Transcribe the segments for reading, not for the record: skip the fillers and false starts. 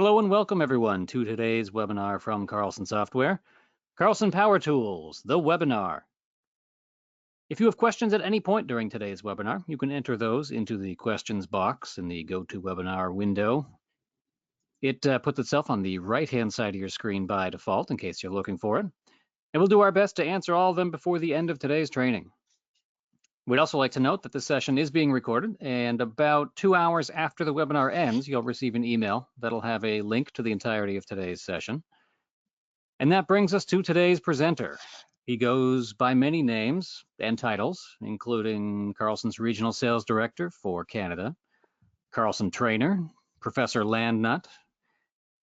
Hello and welcome everyone to today's webinar from Carlson Software, Carlson Power Tools, the webinar. If you have questions at any point during today's webinar, you can enter those into the questions box in the GoToWebinar window. It puts itself on the right-hand side of your screen by default in case you're looking for it. And we'll do our best to answer all of them before the end of today's training. We'd also like to note that this session is being recorded, and about 2 hours after the webinar ends, you'll receive an email that'll have a link to the entirety of today's session. And that brings us to today's presenter. He goes by many names and titles, including Carlson's Regional Sales Director for Canada, Carlson Trainer, Professor Landnut,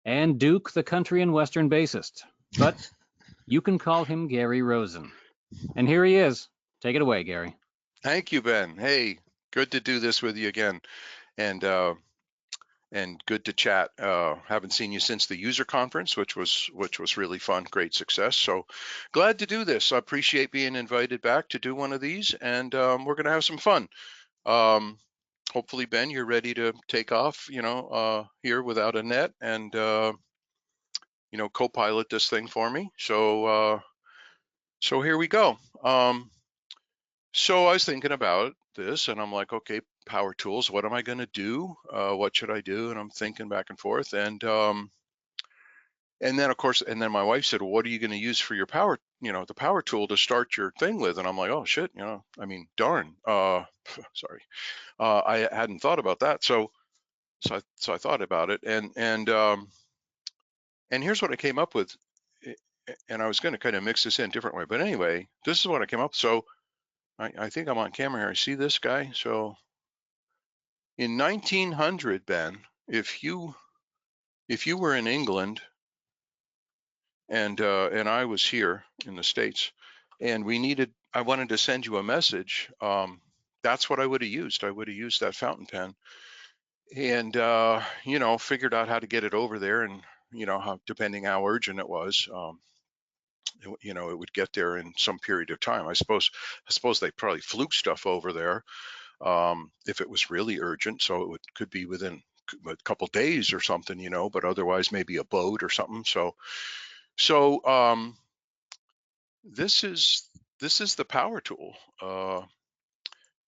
and Duke the Country and Western Bassist. But you can call him Gary Rosen. And here he is. Take it away, Gary. Thank you, Ben. Hey, good to do this with you again, and good to chat. Haven't seen you since the user conference, which was really fun, great success. So glad to do this. I appreciate being invited back to do one of these, and we're gonna have some fun. Hopefully, Ben, you're ready to take off. Here without a net, and co-pilot this thing for me. So here we go. So I was thinking about this, and I'm like, okay, power tools, what am I going to do? What should I do? And I'm thinking back and forth, and then of course, and then my wife said, well, what are you going to use for your power, the power tool to start your thing with? And I'm like, oh shit, darn, sorry, I hadn't thought about that. So I thought about it, and here's what I came up with, and I was going to kind of mix this in a different way, but anyway, this is what I came up. So I think I'm on camera here. I see this guy. So in 1900, Ben, if you were in England and I was here in the States, and I wanted to send you a message, that's what I would have used. I would have used that fountain pen, and figured out how to get it over there, and how, depending how urgent it was, it would get there in some period of time. I suppose they probably flew stuff over there if it was really urgent, so it could be within a couple days or something, but otherwise maybe a boat or something. So this is the power tool,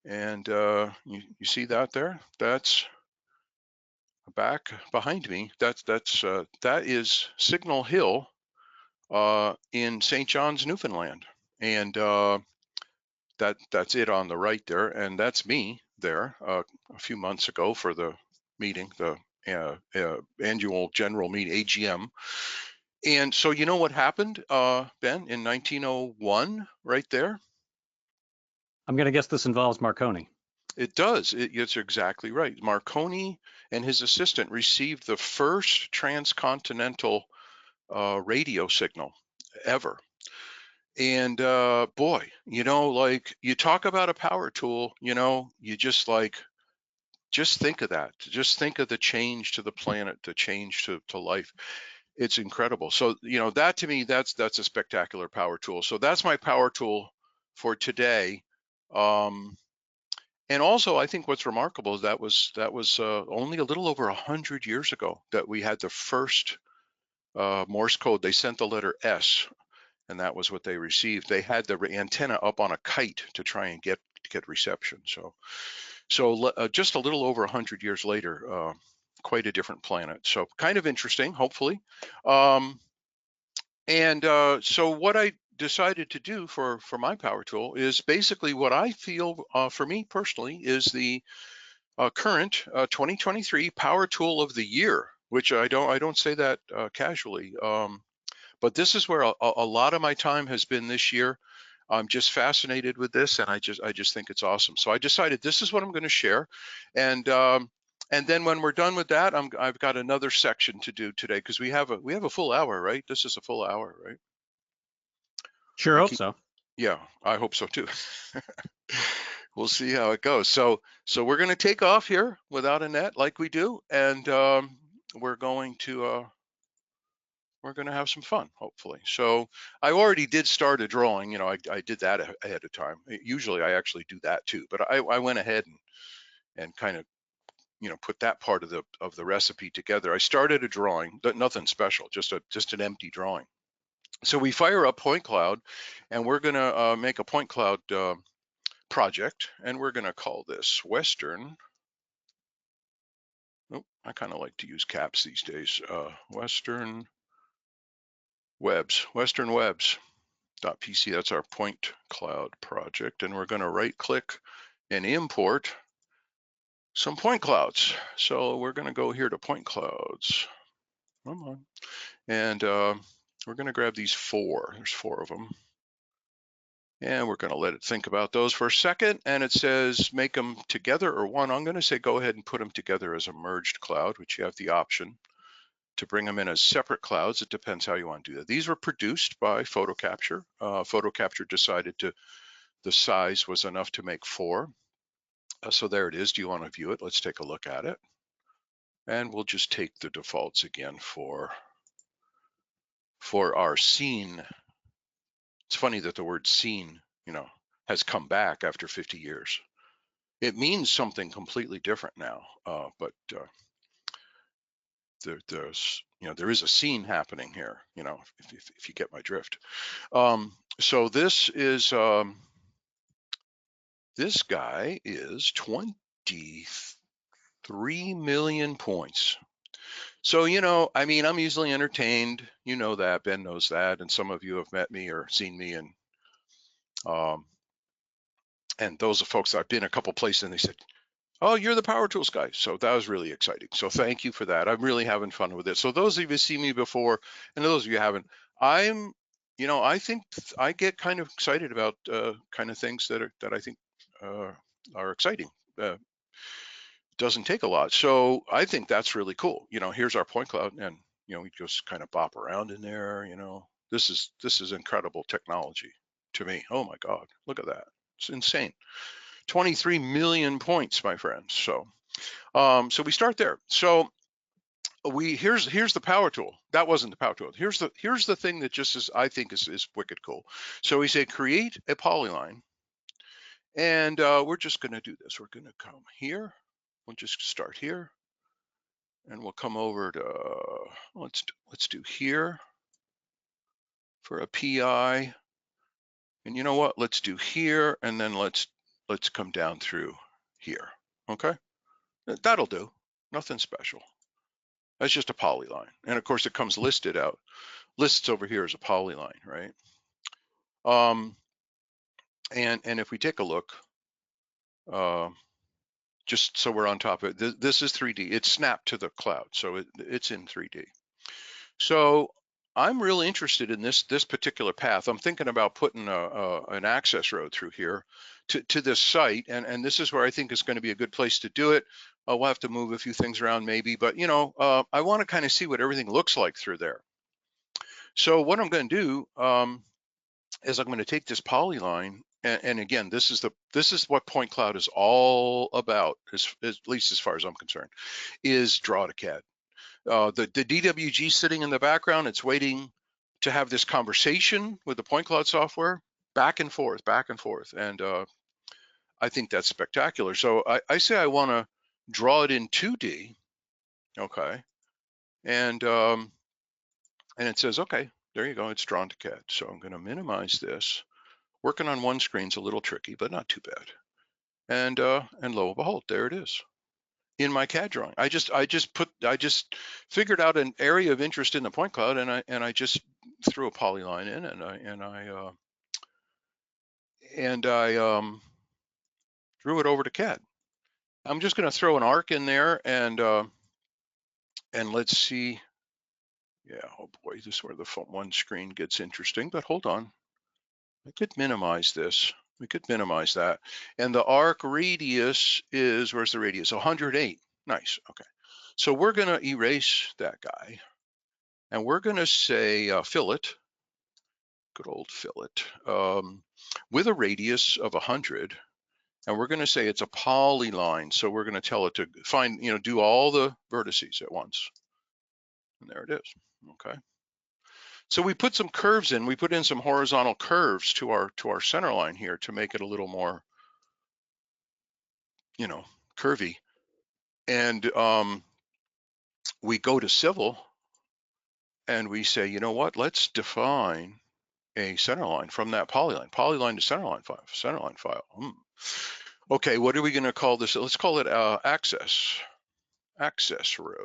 and you see that there? That's back behind me. That is Signal Hill in St. John's, Newfoundland, and that's it on the right there, and that's me there a few months ago for the meeting, the annual general meeting, AGM. And so you know what happened, Ben, in 1901, right there? I'm going to guess this involves Marconi. It does. It's exactly right. Marconi and his assistant received the first transcontinental radio signal ever. And boy, like, you talk about a power tool, you just think of that. Just think of the change to the planet, the change to life. It's incredible. So, that to me, that's a spectacular power tool. So that's my power tool for today. And also, I think what's remarkable is that was only a little over 100 years ago that we had the first Morse code. They sent the letter S, and that was what they received. They had the antenna up on a kite to try and get reception. So just a little over 100 years later, quite a different planet. So kind of interesting, hopefully. So what I decided to do for my power tool is basically what I feel for me personally is the current 2023 power tool of the year, which I don't say that casually. But this is where a lot of my time has been this year. I'm just fascinated with this, and I just think it's awesome. So I decided this is what I'm going to share, and then when we're done with that, I've got another section to do today, because we have a full hour, right? This is a full hour, right? Sure hope so. Yeah, I hope so too. We'll see how it goes. So we're going to take off here without a net, like we do, and we're going to have some fun, hopefully. So I already did start a drawing. I did that ahead of time. Usually I actually do that too, but I went ahead and kind of put that part of the recipe together. I started a drawing, nothing special, just an empty drawing. So we fire up Point Cloud, and we're gonna make a Point Cloud project, and we're gonna call this Western. Oh, I kind of like to use caps these days. Western Webs.pc. That's our Point Cloud project, and we're gonna right-click and import some point clouds. So we're going to go here to point clouds. Come on. And we're going to grab these 4. There's 4 of them. And we're going to let it think about those for a second. And it says make them together or one. I'm going to say go ahead and put them together as a merged cloud, which you have the option to bring them in as separate clouds. It depends how you want to do that. These were produced by Photo Capture. Photo Capture decided the size was enough to make 4. So there it is. Do you want to view it? Let's take a look at it. And we'll just take the defaults again for our scene. It's funny that the word scene, has come back after 50 years. It means something completely different now, but there is a scene happening here, if you get my drift. So this guy is 23 million points. So, I'm easily entertained. You know that, Ben knows that, and some of you have met me or seen me, and those are folks I've been a couple places, and they said, "Oh, you're the Power Tools guy." So that was really exciting. So thank you for that. I'm really having fun with it. So those of you who see me before, and those of you who haven't, I think I get kind of excited about kind of things that I think are exciting. Doesn't take a lot. So I think that's really cool. Here's our point cloud, and we just kind of bop around in there. This is incredible technology to me. Oh my God, look at that. It's insane. 23 million points, my friends. So so we start there. So here's the power tool. That wasn't the power tool. Here's the thing that just is, I think is wicked cool. So we say create a polyline, and we're just going to do this. We're going to come here. We'll just start here, and we'll come over to let's do here for a PI, and you know what? Let's do here, and then let's come down through here. Okay, that'll do. Nothing special. That's just a polyline, and of course it comes listed out. Lists over here as a polyline, right? And if we take a look, just so we're on top of it, this is 3D. It's snapped to the cloud, so it's in 3D. So I'm really interested in this particular path. I'm thinking about putting an access road through here to this site, and this is where I think is going to be a good place to do it. We'll have to move a few things around maybe, but I want to kind of see what everything looks like through there. So what I'm going to do is I'm going to take this polyline, and again, this is what point cloud is all about, at least as far as I'm concerned, is draw to CAD. The DWG sitting in the background, it's waiting to have this conversation with the point cloud software, back and forth, and I think that's spectacular. So I say I want to draw it in 2D, okay, and it says, okay, there you go, it's drawn to CAD. So I'm going to minimize this. Working on one screen's a little tricky, but not too bad. And lo and behold, there it is in my CAD drawing. I just figured out an area of interest in the point cloud, and I just threw a polyline in, and I drew it over to CAD. I'm just going to throw an arc in there, and let's see. Yeah, oh boy, this is where the one screen gets interesting, but hold on. I could minimize this. We could minimize that. And the arc radius is, where's the radius? 108. Nice, okay. So we're gonna erase that guy, and we're gonna say fillet, good old fillet, with a radius of 100, and we're gonna say it's a polyline. So we're gonna tell it to find, do all the vertices at once. And there it is, okay. So we put some curves in. We put in some horizontal curves to our center line here to make it a little more, curvy. And we go to civil and we say, you know what, let's define a centerline from that polyline to centerline file. Okay, what are we going to call this? Let's call it access road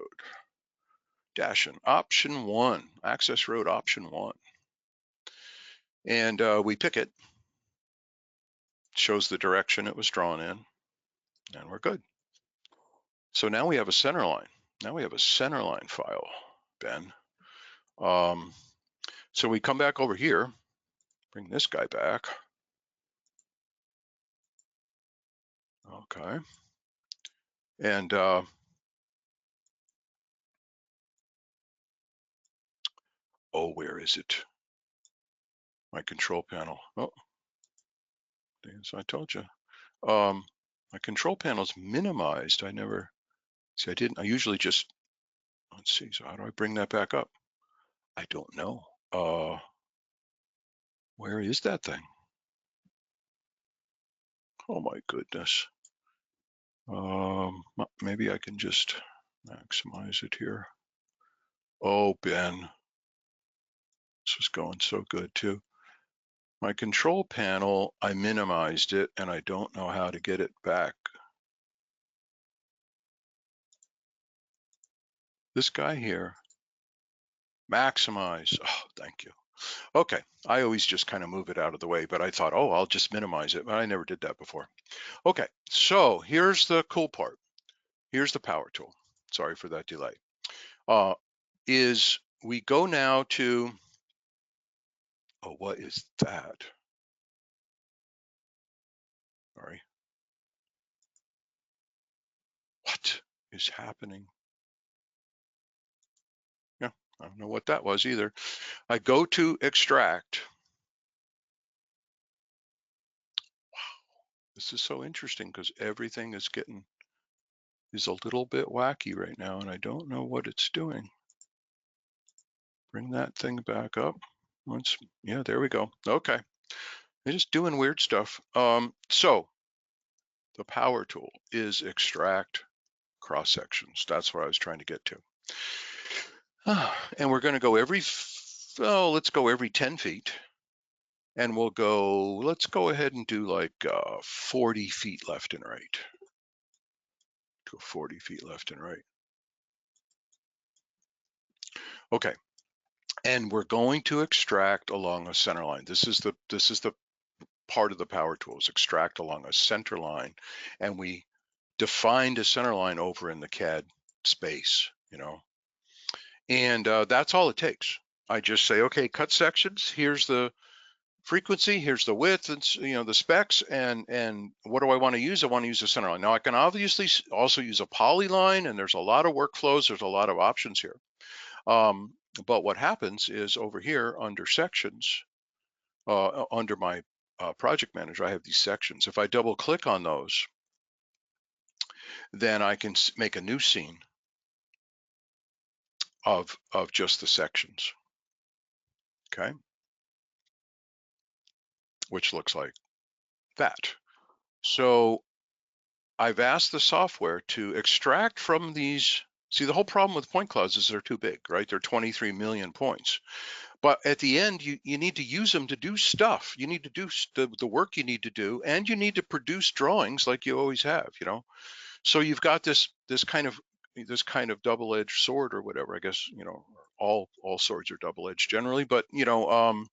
dash in option 1, access road option 1. And we pick it, shows the direction it was drawn in, and we're good. So now we have a centerline. Now we have a centerline file, Ben. So we come back over here, bring this guy back. Okay. And oh, where is it? My control panel. Oh, as I told you. My control panel's minimized. I never, see, I didn't, I usually just, let's see, so how do I bring that back up? I don't know. Where is that thing? Oh my goodness. Maybe I can just maximize it here. Oh, Ben, this was going so good too. My control panel, I minimized it and I don't know how to get it back. This guy here, maximize. Oh, thank you. Okay, I always just kind of move it out of the way, but I thought, oh, I'll just minimize it, but I never did that before. Okay, so here's the cool part. Here's the power tool. Sorry for that delay. Is we go now to, oh, what is that? Sorry. What is happening? Yeah, I don't know what that was either. I go to extract. Wow, this is so interesting because everything is a little bit wacky right now, and I don't know what it's doing. Bring that thing back up. Once, yeah, there we go. Okay, they're just doing weird stuff. So the power tool is extract cross sections. That's what I was trying to get to. And we're going to go let's go every 10 feet. And we'll go, let's go ahead and do like 40 feet left and right. To 40 feet left and right. Okay, and we're going to extract along a center line. This is the part of the power tool is extract along a center line, and we defined a center line over in the CAD space, you know, and that's all it takes. I just say, okay, cut sections. Here's the frequency, here's the width, and the specs, and what do I want to use? I want to use a center line. Now I can obviously also use a polyline, and there's a lot of workflows. There's a lot of options here. But what happens is over here under sections, under my project manager, I have these sections. If I double click on those, then I can make a new scene of just the sections. Okay, which looks like that. So I've asked the software to extract from these. See, the whole problem with point clouds is they're too big, right? They're 23 million points. But at the end, you need to use them to do stuff. You need to do the work you need to do, and you need to produce drawings like you always have, you know. So you've got this kind of double-edged sword or whatever. I guess, you know, all swords are double-edged generally, but you know,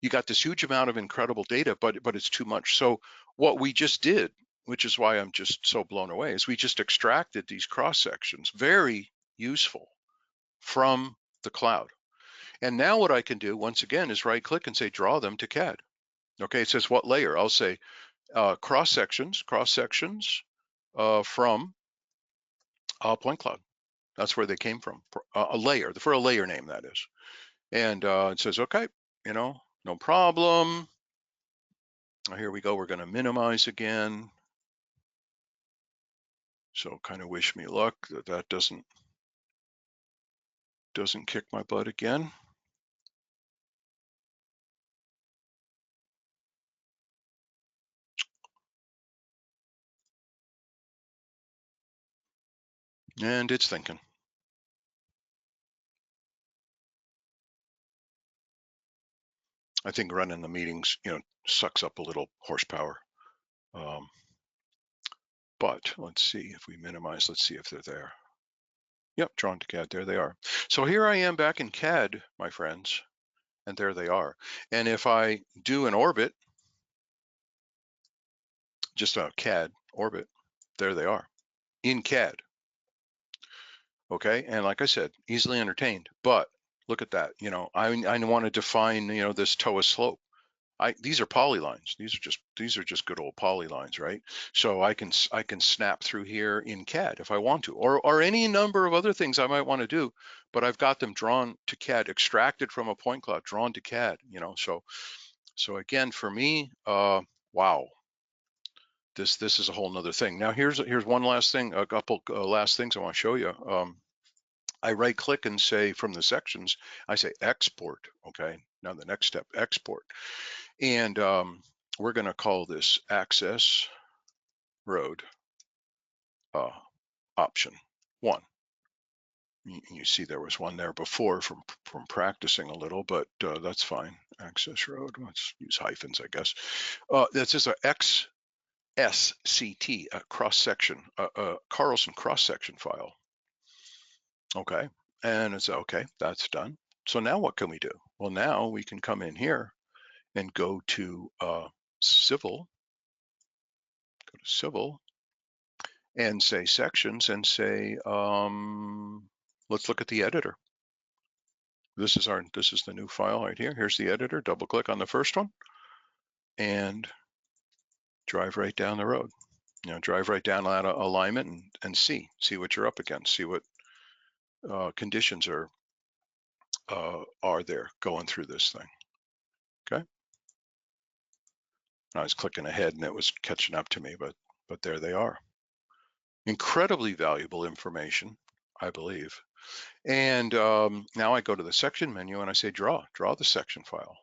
you got this huge amount of incredible data, but it's too much. So what we just did, which is why I'm just so blown away, is we just extracted these cross sections, very useful, from the cloud. And now what I can do once again is right click and say draw them to CAD. Okay, it says what layer. I'll say cross sections from point cloud. That's where they came from. A layer, for a layer name, that is. And it says, okay, you know, no problem. Here we go. We're going to minimize again. So kind of wish me luck that doesn't kick my butt again. And it's thinking. I think running the meetings, sucks up a little horsepower. But let's see if we minimize, let's see if they're there. Yep, drawn to CAD, there they are. So here I am back in CAD, my friends, and there they are. And if I do an orbit, just a CAD orbit, there they are in CAD. Okay, and like I said, easily entertained, but look at that. I want to define, this TOA slope. These are polylines. These are just good old polylines, right? So I can snap through here in CAD if I want to, or any number of other things I might want to do, but I've got them drawn to CAD, extracted from a point cloud, drawn to CAD. So again, for me, wow, this is a whole nother thing. Now here's one last thing, a couple last things I want to show you. I right click and say from the sections, I say export. Okay, now the next step, export. And we're going to call this access road option 1. You see there was one there before from practicing a little, but that's fine. Access road, let's use hyphens, I guess. This is a XSCT, a cross section, a Carlson cross section file. Okay, and it's okay, that's done. So now what can we do? Well, now we can come in here and go to civil, and say sections and say, let's look at the editor. This is the new file right here. Here's the editor. Double click on the first one and drive right down the road. Drive right down that alignment and see what you're up against. See what conditions are there going through this thing. Okay. I was clicking ahead and it was catching up to me, but there they are. Incredibly valuable information, I believe. And now I go to the section menu and I say draw the section file.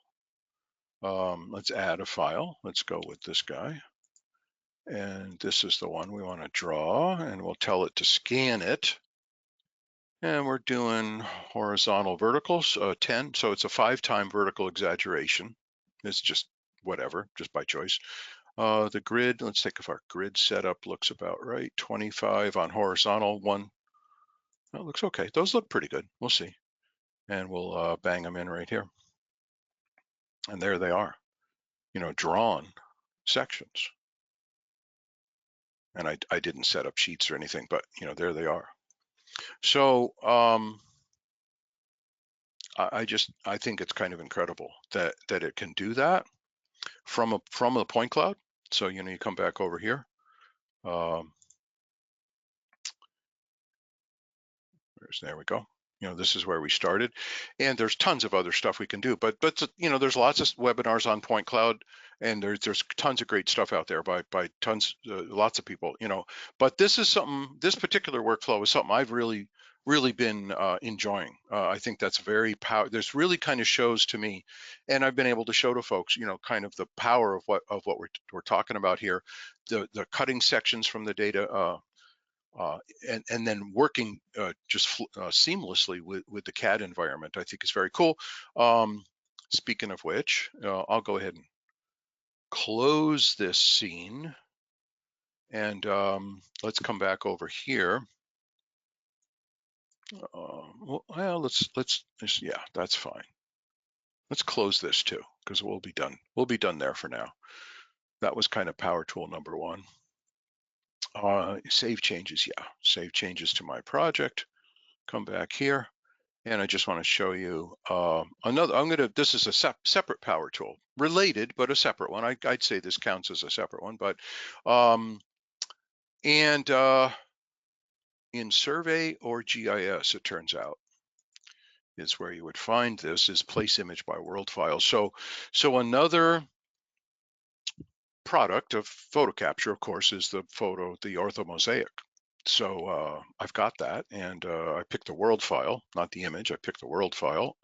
Let's add a file. Let's go with this guy. And this is the one we want to draw, and we'll tell it to scan it. And we're doing horizontal verticals, 10. So it's a 5-time vertical exaggeration. It's just whatever, just by choice. The grid, let's take if our grid setup looks about right. 25 on horizontal, 1. That looks okay. Those look pretty good. We'll see. And we'll bang them in right here. And there they are, drawn sections. And I didn't set up sheets or anything, but there they are. So I think it's kind of incredible that it can do that from a point cloud. So you come back over here. There we go. This is where we started, and there's tons of other stuff we can do. But there's lots of webinars on Point Cloud, and there's tons of great stuff out there by lots of people. But this particular workflow is something I've really been enjoying. I think that's very powerful. This really kind of shows to me, and I've been able to show to folks, kind of the power of what we're talking about here, the cutting sections from the data. And then working just seamlessly with the CAD environment, I think is very cool. Speaking of which, I'll go ahead and close this scene, and let's come back over here. Well, let's yeah, that's fine. Let's close this too, because we'll be done. We'll be done there for now. That was kind of power tool number 1. Save changes, yeah, save changes to my project. Come back here. And I just want to show you another. This is a separate power tool, related but a separate one. I'd say this counts as a separate one, but in survey or GIS, it turns out, is where you would find this, is place image by world file. So another product of photo capture, of course, is the orthomosaic. So I've got that, and I picked the world file, not the image. I picked the world file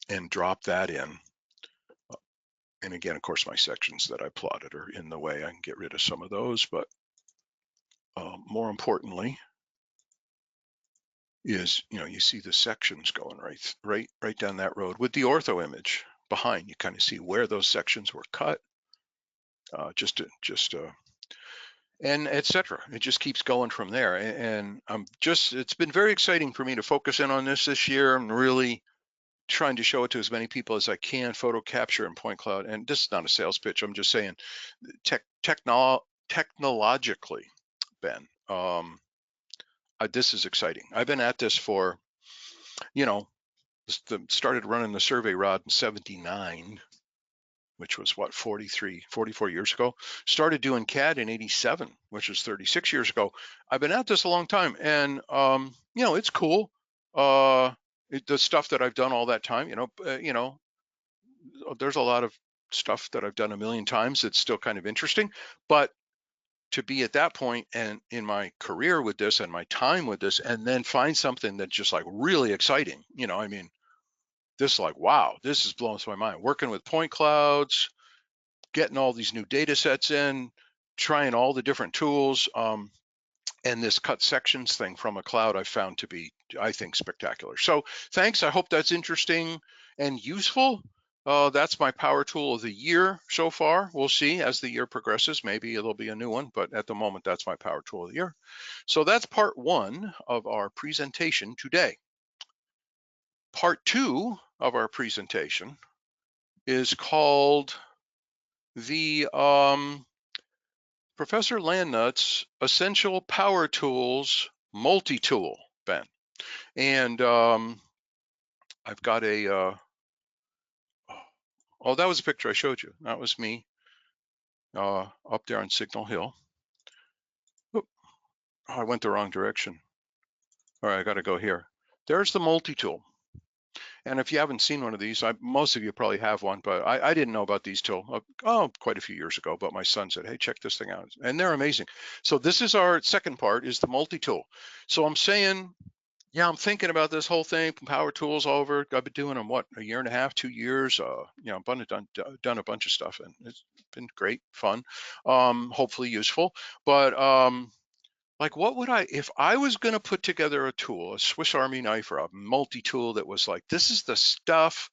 and drop that in. And again, of course, my sections that I plotted are in the way. I can get rid of some of those, but more importantly, is, you see the sections going right down that road with the ortho image behind. You kind of see where those sections were cut, and etc. It just keeps going from there. And it's been very exciting for me to focus in on this year. I'm really trying to show it to as many people as I can, photo capture and point cloud. And this is not a sales pitch. I'm just saying technologically, Ben, this is exciting. I've been at this for, you know, started running the survey rod in 79, which was what, 44 years ago. Started doing CAD in 87, which was 36 years ago. I've been at this a long time, and it's cool. The stuff that I've done all that time, there's a lot of stuff that I've done a million times that's still kind of interesting, but to be at that point and in my career with this and my time with this, and then find something that's just like really exciting, this is like, wow, this is blowing my mind. Working with point clouds, getting all these new data sets in, trying all the different tools, and this cut sections thing from a cloud I found to be, I think, spectacular. So thanks. I hope that's interesting and useful. That's my power tool of the year so far. We'll see as the year progresses. Maybe it'll be a new one, but at the moment, that's my power tool of the year. So that's part one of our presentation today. Part two of our presentation is called the Professor Landnut's Essential Power Tools Multi-Tool, Ben. And I've got oh, that was a picture I showed you. That was me up there on Signal Hill. Oh, I went the wrong direction. All right, I got to go here. There's the multi-tool. And if you haven't seen one of these, most of you probably have one, but I didn't know about these till quite a few years ago. But my son said, "Hey, check this thing out," and they're amazing. So this is our second part, is the multi-tool. So I'm saying, yeah, I'm thinking about this whole thing, power tools over. I've been doing them a year and a half, 2 years. I've done a bunch of stuff, and it's been great, fun, hopefully useful. But like, what would if I was going to put together a tool, a Swiss Army knife or a multi-tool that was like, this is the stuff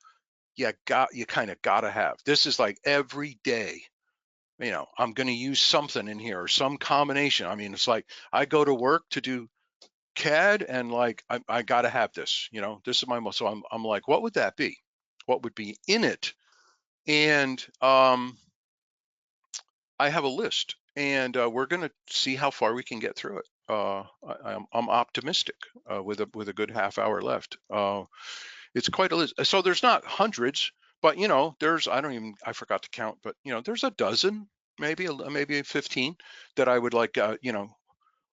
you kind of got to have. This is like every day, I'm going to use something in here or some combination. I mean, it's like I go to work to do CAD and like, I got to have this, this is my most, so I'm like, what would that be? What would be in it? And I have a list, and we're going to see how far we can get through it. I'm optimistic with a good half hour left. It's quite a list. So there's not hundreds, but there's, I forgot to count, but there's a dozen, maybe 15 that I would like,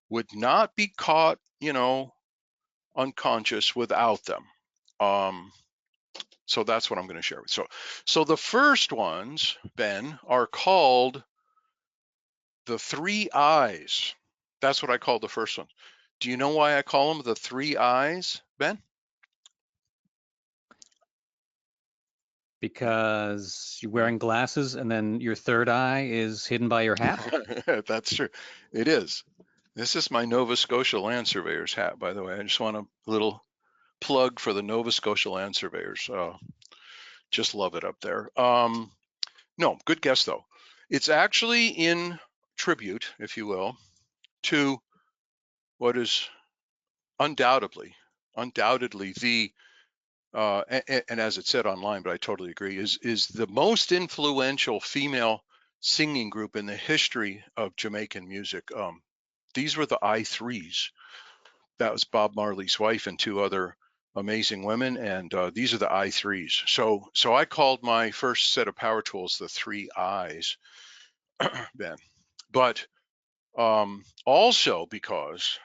would not be caught, unconscious without them. So that's what I'm going to share with you. So the first ones, Ben, are called the 3 I's. That's what I call the first one. Do you know why I call them the 3 I's, Ben? Because you're wearing glasses and then your third eye is hidden by your hat? That's true. It is. This is my Nova Scotia Land Surveyors hat, by the way. I just want a little plug for the Nova Scotia Land Surveyors. Just love it up there. No, good guess though. It's actually in tribute, if you will, to what is undoubtedly the and as it said online, but I totally agree, is the most influential female singing group in the history of Jamaican music. These were the I3s. That was Bob Marley's wife and 2 other amazing women, and these are the I3s. So I called my first set of power tools the 3 I's, Ben. But also because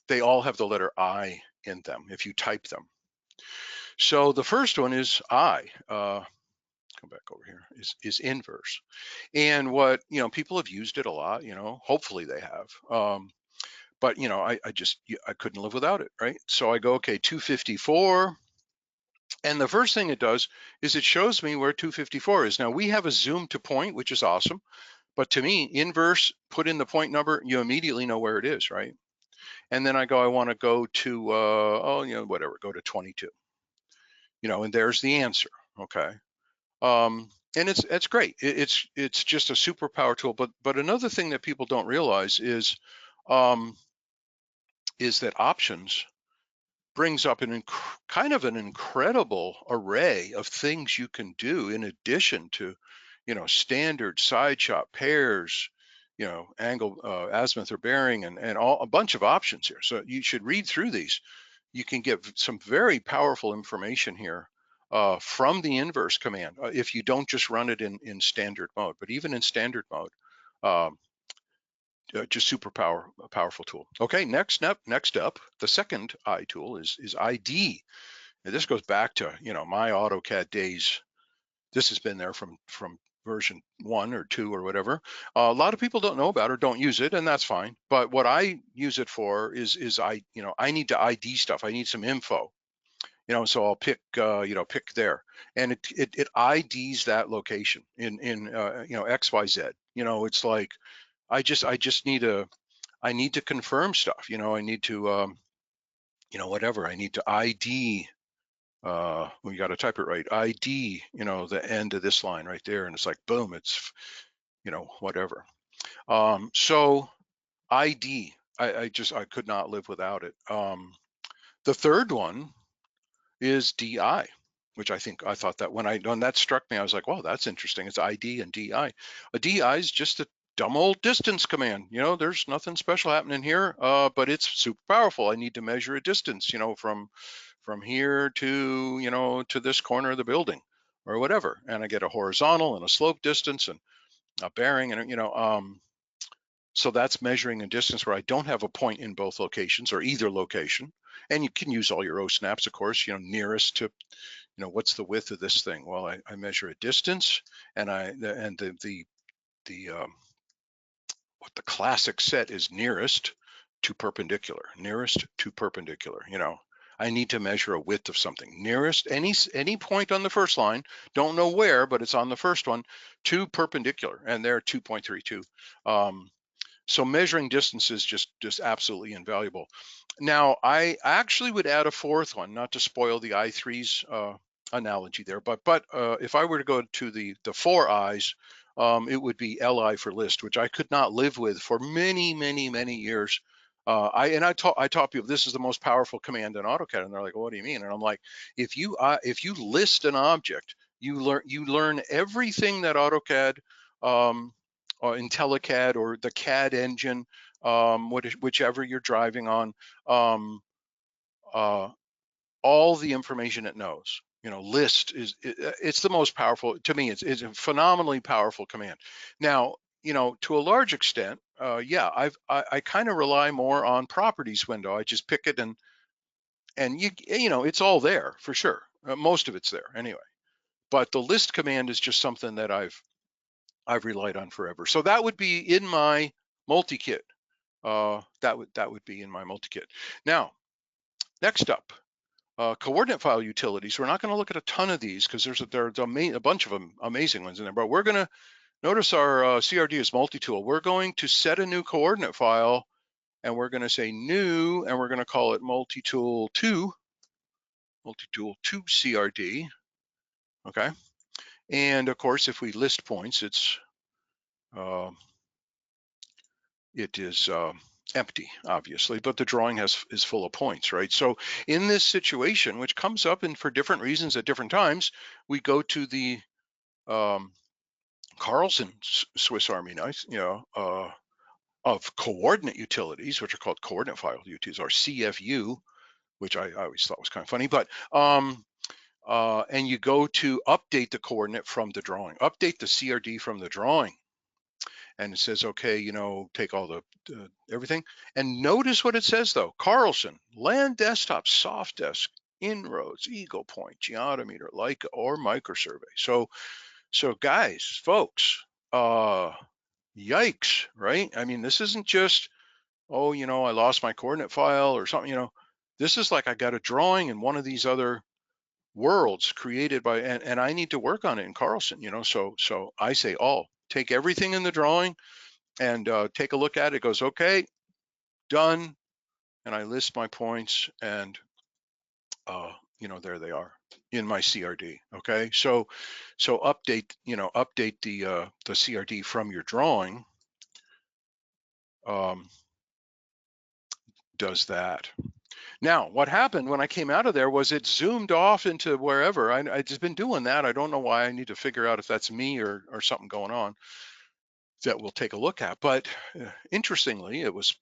they all have the letter I in them if you type them. So the first one is I. Come back over here. Is inverse, and what people have used it a lot. Hopefully they have. But I couldn't live without it, right? So I go, okay, 254. And the first thing it does is it shows me where 254 is. Now we have a zoom to point, which is awesome. But to me, inverse, put in the point number, you immediately know where it is, right? And then I go, I want to go to, whatever, go to 22, and there's the answer. Okay. And it's great. It's just a superpower tool. But another thing that people don't realize um, is that options brings up kind of an incredible array of things you can do in addition to, standard side shot pairs, angle, azimuth or bearing, and a bunch of options here. So you should read through these. You can get some very powerful information here from the inverse command if you don't just run it in standard mode. But even in standard mode, um, just a powerful tool. Okay, next up, the second I tool is ID. And this goes back to my AutoCAD days. This has been there from version 1 or 2 or whatever. A lot of people don't know about it or don't use it, and that's fine. But what I use it for is I need to ID stuff. I need some info. So I'll pick there, and it IDs that location in XYZ. It's like I just need to confirm stuff. I need to whatever. I need to ID. We got to type it right. ID. The end of this line right there, and it's like boom. It's whatever. So ID. I could not live without it. The third one is DI, which I thought that when that struck me, I was like, wow, that's interesting. It's ID and DI. A DI is just a dumb old distance command. There's nothing special happening here, but it's super powerful. I need to measure a distance, from here to this corner of the building or whatever. And I get a horizontal and a slope distance and a bearing and, so that's measuring a distance where I don't have a point in both locations or either location. And you can use all your O snaps, of course, nearest to, what's the width of this thing? Well, I measure a distance, and the what the classic set is nearest to perpendicular, nearest to perpendicular. I need to measure a width of something. Nearest, any point on the first line, don't know where, but it's on the first one, to perpendicular, and they're 2.32. So measuring distance is just absolutely invaluable. Now, I actually would add a fourth one, not to spoil the I3's analogy there, but if I were to go to the four I's, it would be LI for list, which I could not live with for many, many, many years. I taught people this is the most powerful command in AutoCAD, and they're like, well, "What do you mean?" And I'm like, if you list an object, you learn everything that AutoCAD IntelliCAD or the CAD engine, whichever you're driving on, um, uh, all the information it knows. List it's the most powerful to me. It's a phenomenally powerful command. Now, to a large extent, yeah, I kind of rely more on properties window. I just pick it and it's all there for sure. Most of it's there anyway. But the list command is just something that I've relied on forever. So that would be in my multi-kit. That would be in my multi-kit. Now, next up, coordinate file utilities. We're not going to look at a ton of these because there's a bunch of them, amazing ones in there. But we're going to notice our CRD is multi-tool. We're going to set a new coordinate file, and we're going to say new, and we're going to call it multi-tool 2 CRD. Okay. And of course, if we list points, uh, it is empty, obviously, but the drawing is full of points, right? So in this situation, which comes up for different reasons at different times, we go to the Carlson Swiss Army knife, of coordinate utilities, which are called coordinate file utilities, or CFU, which I always thought was kind of funny, but and you go to update the coordinate from the drawing, update the CRD from the drawing. And it says, okay, take all the everything. And notice what it says though. Carlson, land desktop, soft desk, inroads, Eagle Point, geodometer, Leica, or microsurvey. So guys, folks, yikes, right? I mean, this isn't just, oh, I lost my coordinate file or something, this is like I got a drawing in one of these other worlds created by, and I need to work on it in Carlson, so I say, take everything in the drawing and take a look at it. It goes, okay, done. and I list my points, and there they are in my CRD. Okay, so update the CRD from your drawing. Does that. Now, what happened when I came out of there was it zoomed off into wherever. I just been doing that. I don't know why. I need to figure out if that's me or something going on that we'll take a look at. But interestingly, it was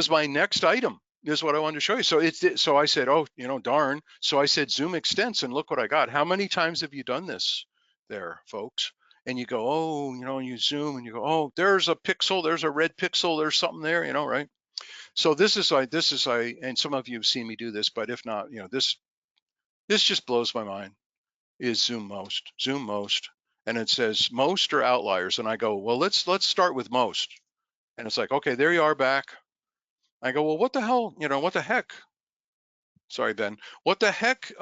my next item is what I wanted to show you. So I said, oh, darn. So I said zoom extents, and look what I got. How many times have you done this there, folks? And you go, oh, and you zoom and you go, oh, there's a pixel, there's a red pixel, there's something there, right? So this is and some of you have seen me do this, but if not, this just blows my mind. Is zoom most, and it says most or outliers, and I go, well, let's start with most, and it's like, okay, there you are back. I go, well, what the hell, what the heck? Sorry, Ben, what the heck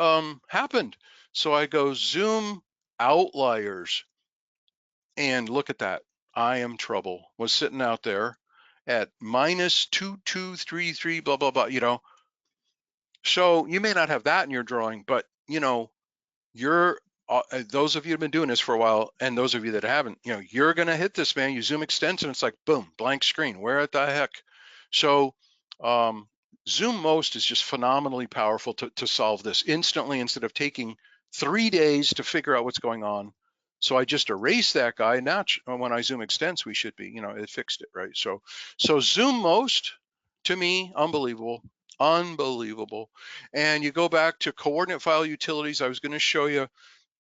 happened? So I go zoom outliers, and look at that. I am trouble was sitting out there at -2233, blah blah blah. So you may not have that in your drawing, but you're those of you who've been doing this for a while, and those of you that haven't, you're going to hit this, man. You zoom extents, and it's like boom, blank screen. Where the heck? So zoom most is just phenomenally powerful to solve this instantly instead of taking 3 days to figure out what's going on. So I just erase that guy. Now when I zoom extents, we should be, it fixed it, right? So zoom most, to me, unbelievable. Unbelievable. And you go back to coordinate file utilities. I was going to show you.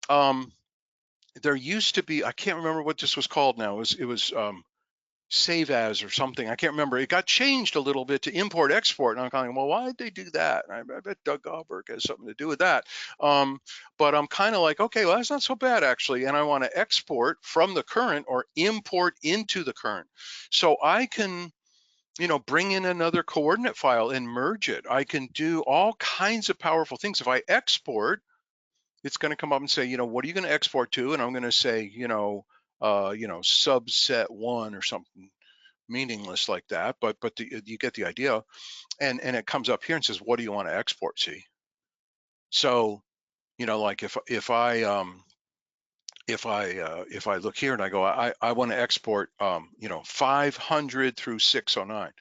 There used to be, I can't remember what this was called now. It was save as or something. I can't remember. It got changed a little bit to import export. And I'm kind of, well, why did they do that? I bet Doug Goldberg has something to do with that. But I'm kind of like, okay, well, that's not so bad actually. And I want to export from the current or import into the current. So I can, bring in another coordinate file and merge it. I can do all kinds of powerful things. If I export, it's going to come up and say, what are you going to export to? And I'm going to say, subset one or something meaningless like that. But you get the idea. And it comes up here and says, what do you want to export? See? So, like if I look here and I go, I want to export, 500 through 609.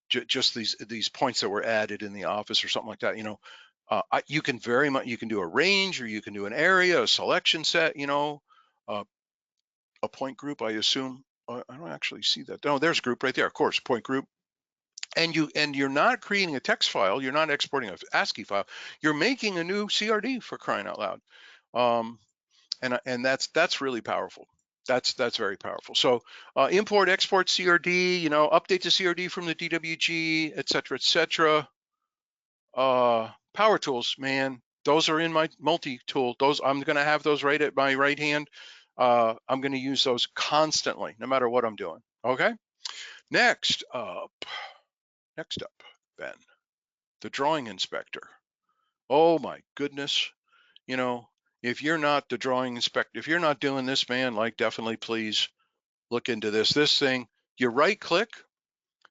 Just these points that were added in the office or something like that. You can do a range, or you can do an area, a selection set. A point group. I assume I don't actually see that. No, there's group right there. Of course, point group. And you're not creating a text file. You're not exporting an ASCII file. You're making a new CRD, for crying out loud. And that's really powerful. That's very powerful. So import, export CRD, update the CRD from the DWG, et cetera. Power tools, man, those are in my multi-tool. Those, I'm going to have those right at my right hand. I'm going to use those constantly, no matter what I'm doing. Okay. Next up, Ben, the drawing inspector. Oh my goodness. If you're not the drawing inspector, if you're not doing this, man, like, definitely please look into this thing. You right click.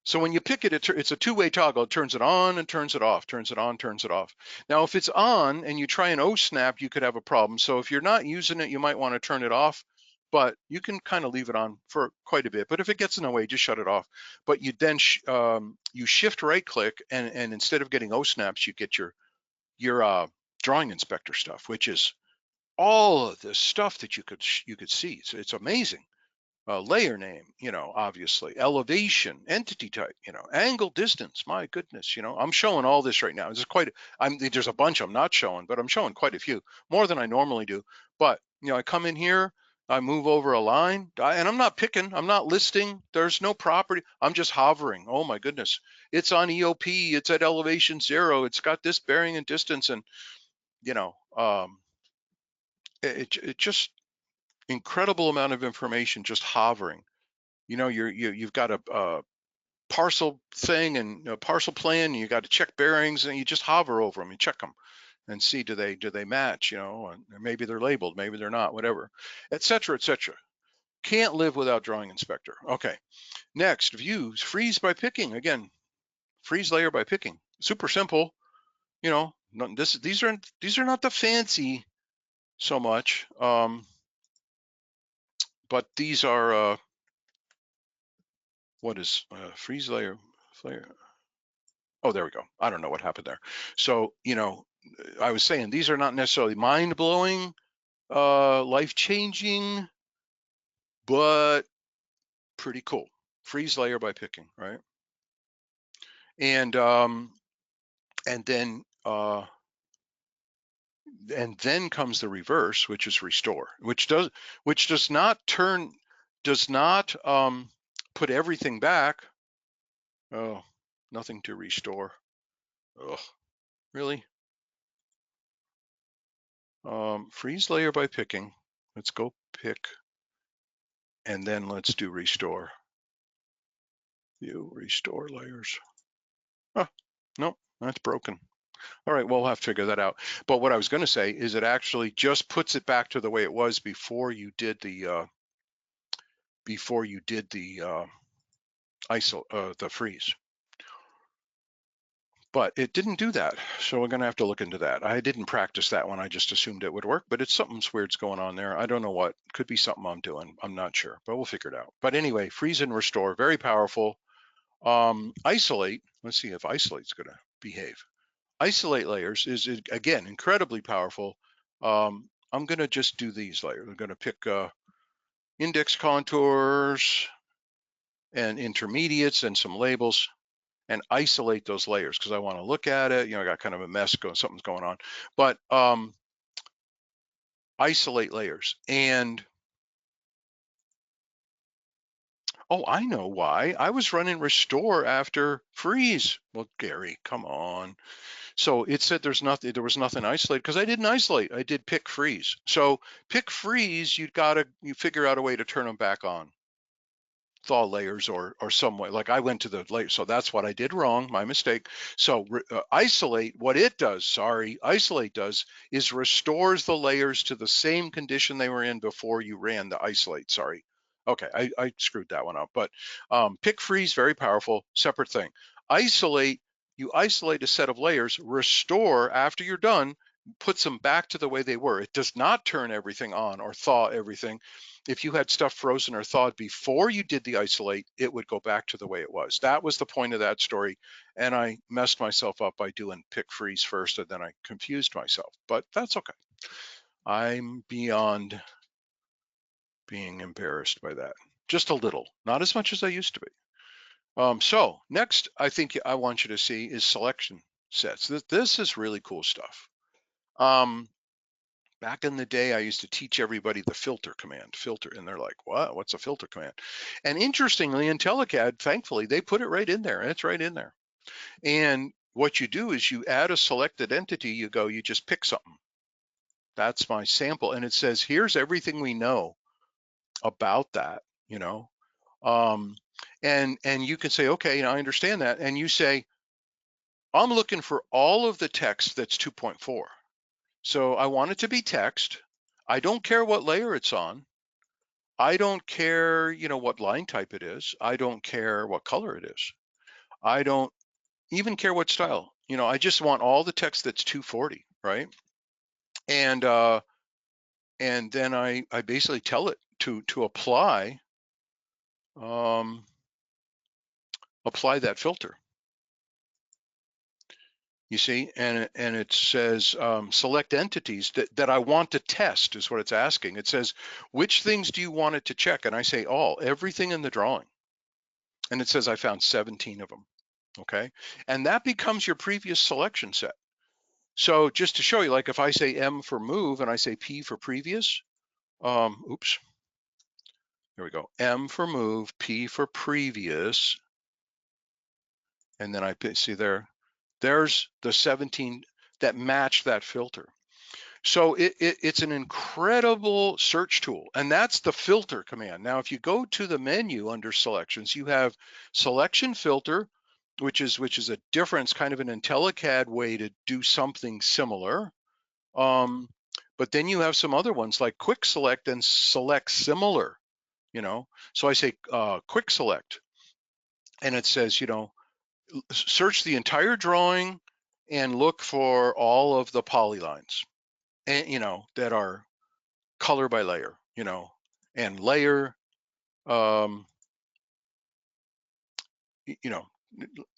So when you pick it, it's a two-way toggle. It turns it on and turns it off, turns it on, turns it off. Now, if it's on and you try an O snap, you could have a problem. So if you're not using it, you might want to turn it off, but you can kind of leave it on for quite a bit. But if it gets in the way, just shut it off. But you then you shift right click, and instead of getting O snaps, you get your drawing inspector stuff, which is all of this stuff that you could see. So it's amazing. Layer name, obviously, elevation, entity type, angle, distance. My goodness, I'm showing all this right now. It's there's a bunch I'm not showing, but I'm showing quite a few, more than I normally do. But I come in here, I move over a line, and I'm not picking, I'm not listing. There's no property. I'm just hovering. Oh my goodness, it's on EOP. It's at elevation 0. It's got this bearing and distance, and it just incredible amount of information just hovering. You've got a parcel thing and a parcel plan, and you got to check bearings, and you just hover over them, you check them and see, do they match, and maybe they're labeled, maybe they're not, whatever, et cetera, et cetera. Can't live without drawing inspector. Okay, next, views, freeze by picking. Again, freeze layer by picking. Super simple, you know. These are not the fancy so much, but these are what is freeze layer? Oh, there we go. I don't know what happened there. So, I was saying these are not necessarily mind blowing, life changing, but pretty cool. Freeze layer by picking, right? And and then uh, and then comes the reverse, which is restore, which does not put everything back. Oh, nothing to restore. Oh, really? Freeze layer by picking. Let's go pick, and then let's do restore. View restore layers. Oh, no, that's broken. All right, we'll have to figure that out. But what I was going to say is it actually just puts it back to the way it was before you did the the freeze. But it didn't do that, so we're going to have to look into that. I didn't practice that one. I just assumed it would work, but it's something weird's going on there. I don't know what. Could be something I'm doing. I'm not sure, but we'll figure it out. But anyway, freeze and restore, very powerful. Isolate. Let's see if isolate's going to behave. Isolate layers is, again, incredibly powerful. I'm going to just do these layers. I'm going to pick index contours and intermediates and some labels and isolate those layers because I want to look at it. I got kind of a mess going, something's going on, but isolate layers. And oh, I know why. I was running restore after freeze. Well, Gary, come on. So it said there was nothing isolated because I didn't isolate. I did pick freeze. So pick freeze, you figure out a way to turn them back on. Thaw layers or some way. Like I went to the layer, so that's what I did wrong, my mistake. So isolate, what it does, isolate does is restores the layers to the same condition they were in before you ran the isolate. Sorry. Okay, I screwed that one up. But pick freeze, very powerful, separate thing. Isolate, you isolate a set of layers, restore after you're done, puts them back to the way they were. It does not turn everything on or thaw everything. If you had stuff frozen or thawed before you did the isolate, it would go back to the way it was. That was the point of that story. And I messed myself up by doing pick freeze first, and then I confused myself, but that's okay. I'm beyond being embarrassed by that. Just a little, not as much as I used to be. So next, I think I want you to see is selection sets. This is really cool stuff. Back in the day, I used to teach everybody the filter command, filter, and they're like, what? What's a filter command? And interestingly, in Telecad, thankfully, they put it right in there. It's right in there. And what you do is you add a selected entity, you just pick something. That's my sample. And it says, here's everything we know about that, and you can say, okay, I understand that. And you say, I'm looking for all of the text that's 2.4. So I want it to be text. I don't care what layer it's on. I don't care, what line type it is. I don't care what color it is. I don't even care what style. I just want all the text that's 240, right? And then I basically tell it to apply that filter. You see, and it says select entities that I want to test is what it's asking. It says, which things do you want it to check? And I say all, everything in the drawing. And it says I found 17 of them. Okay, and that becomes your previous selection set. So just to show you, like if I say M for move and I say P for previous, oops, there we go. M for move, P for previous, and then I see there's the 17 that match that filter. So it's an incredible search tool, and that's the filter command. Now, if you go to the menu under selections, you have selection filter, which is a difference, kind of an IntelliCAD way to do something similar. But then you have some other ones like quick select and select similar, So I say quick select, and it says, search the entire drawing and look for all of the polylines, and that are color by layer, and layer, um,